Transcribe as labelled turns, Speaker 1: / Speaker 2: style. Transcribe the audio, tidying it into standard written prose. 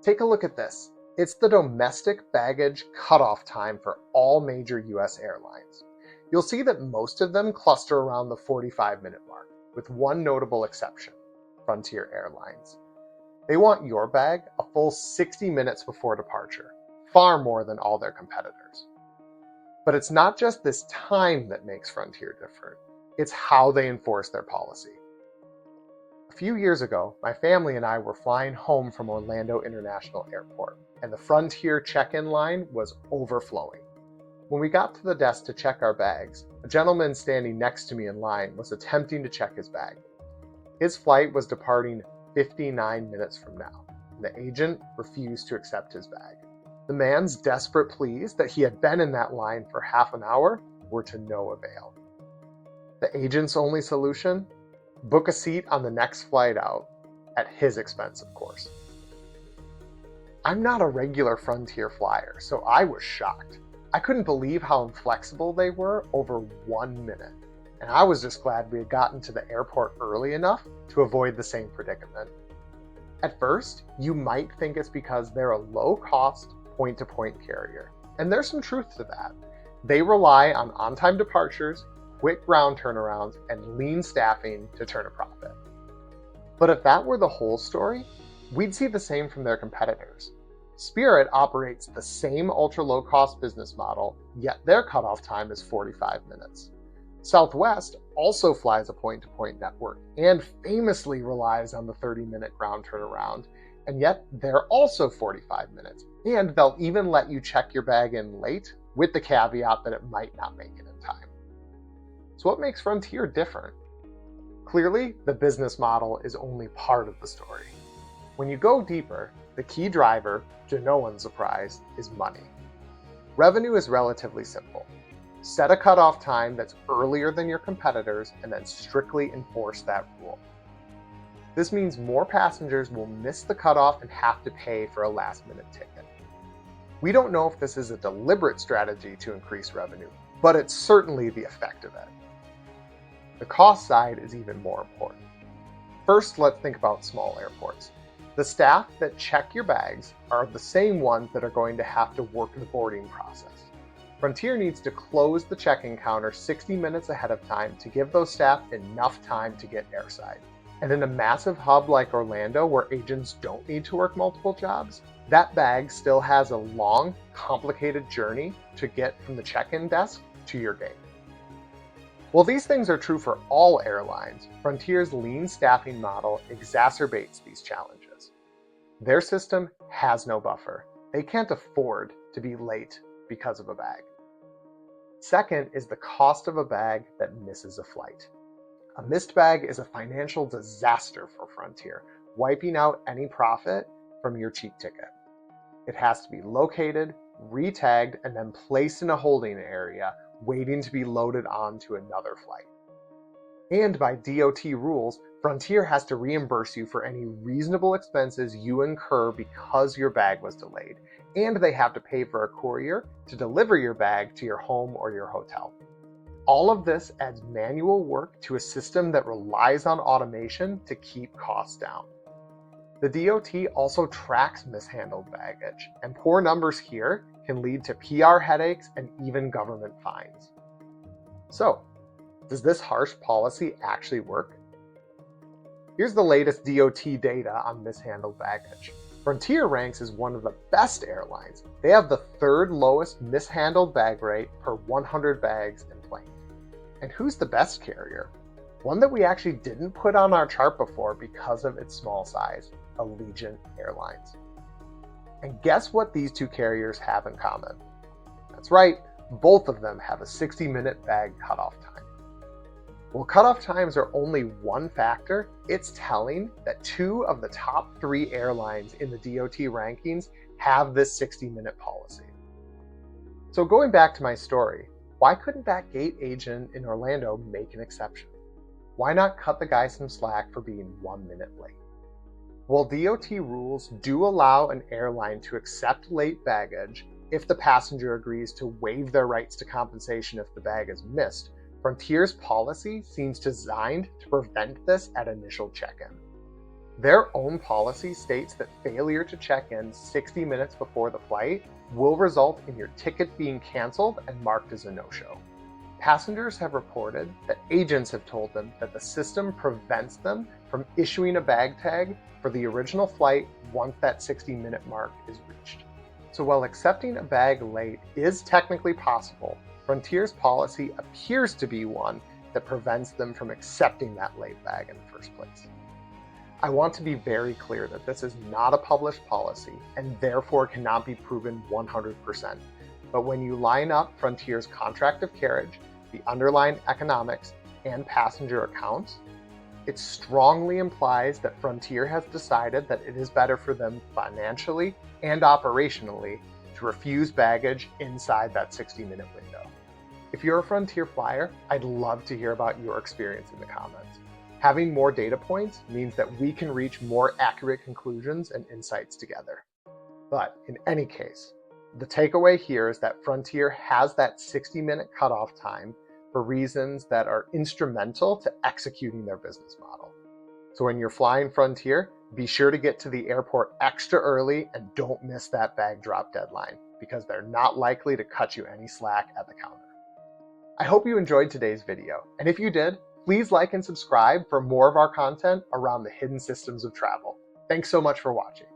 Speaker 1: Take a look at this. It's the domestic baggage cutoff time for all major US airlines. You'll see that most of them cluster around the 45-minute mark, with one notable exception, Frontier Airlines. They want your bag a full 60 minutes before departure, far more than all their competitors. But it's not just this time that makes Frontier different, it's how they enforce their policy. A few years ago, my family and I were flying home from Orlando International Airport, and the Frontier check-in line was overflowing. When we got to the desk to check our bags, a gentleman standing next to me in line was attempting to check his bag. His flight was departing 59 minutes from now, and the agent refused to accept his bag. The man's desperate pleas that he had been in that line for half an hour were to no avail. The agent's only solution? Book a seat on the next flight out, at his expense, of course. I'm not a regular Frontier flyer, so I was shocked. I couldn't believe how inflexible they were over 1 minute, and I was just glad we had gotten to the airport early enough to avoid the same predicament. At first, you might think it's because they're a low-cost, point-to-point carrier, and there's some truth to that. They rely on on-time departures, quick ground turnarounds, and lean staffing to turn a profit. But if that were the whole story, we'd see the same from their competitors. Spirit operates the same ultra-low-cost business model, yet their cutoff time is 45 minutes. Southwest also flies a point-to-point network and famously relies on the 30-minute ground turnaround, and yet they're also 45 minutes, and they'll even let you check your bag in late with the caveat that it might not make it in time. So what makes Frontier different? Clearly, the business model is only part of the story. When you go deeper, the key driver, to no one's surprise, is money. Revenue is relatively simple. Set a cutoff time that's earlier than your competitors and then strictly enforce that rule. This means more passengers will miss the cutoff and have to pay for a last-minute ticket. We don't know if this is a deliberate strategy to increase revenue, but it's certainly the effect of it. The cost side is even more important. First, let's think about small airports. The staff that check your bags are the same ones that are going to have to work the boarding process. Frontier needs to close the check-in counter 60 minutes ahead of time to give those staff enough time to get airside. And in a massive hub like Orlando, where agents don't need to work multiple jobs, that bag still has a long, complicated journey to get from the check-in desk to your gate. While these things are true for all airlines, Frontier's lean staffing model exacerbates these challenges. Their system has no buffer. They can't afford to be late because of a bag. Second is the cost of a bag that misses a flight. A missed bag is a financial disaster for Frontier, wiping out any profit from your cheap ticket. It has to be located, re-tagged, and then placed in a holding area, waiting to be loaded onto another flight. And by DOT rules, Frontier has to reimburse you for any reasonable expenses you incur because your bag was delayed, and they have to pay for a courier to deliver your bag to your home or your hotel. All of this adds manual work to a system that relies on automation to keep costs down. The DOT also tracks mishandled baggage, and poor numbers here can lead to PR headaches and even government fines. So, does this harsh policy actually work? Here's the latest DOT data on mishandled baggage. Frontier ranks as one of the best airlines. They have the third lowest mishandled bag rate per 100 bags in plane. And who's the best carrier? One that we actually didn't put on our chart before because of its small size, Allegiant Airlines. And guess what these two carriers have in common? That's right, both of them have a 60-minute bag cutoff time. While cutoff times are only one factor, it's telling that 2 of the top 3 airlines in the DOT rankings have this 60-minute policy. So going back to my story, why couldn't that gate agent in Orlando make an exception? Why not cut the guy some slack for being 1 minute late? While DOT rules do allow an airline to accept late baggage if the passenger agrees to waive their rights to compensation if the bag is missed, Frontier's policy seems designed to prevent this at initial check-in. Their own policy states that failure to check in 60 minutes before the flight will result in your ticket being canceled and marked as a no-show. Passengers have reported that agents have told them that the system prevents them from issuing a bag tag for the original flight once that 60-minute mark is reached. So while accepting a bag late is technically possible, Frontier's policy appears to be one that prevents them from accepting that late bag in the first place. I want to be very clear that this is not a published policy and therefore cannot be proven 100%. But when you line up Frontier's contract of carriage, the underlying economics, and passenger accounts, it strongly implies that Frontier has decided that it is better for them financially and operationally to refuse baggage inside that 60-minute window. If you're a Frontier flyer, I'd love to hear about your experience in the comments. Having more data points means that we can reach more accurate conclusions and insights together. But in any case, the takeaway here is that Frontier has that 60-minute cutoff time for reasons that are instrumental to executing their business model. So when you're flying Frontier, be sure to get to the airport extra early and don't miss that bag drop deadline, because they're not likely to cut you any slack at the counter. I hope you enjoyed today's video, and if you did, please like and subscribe for more of our content around the hidden systems of travel. Thanks so much for watching.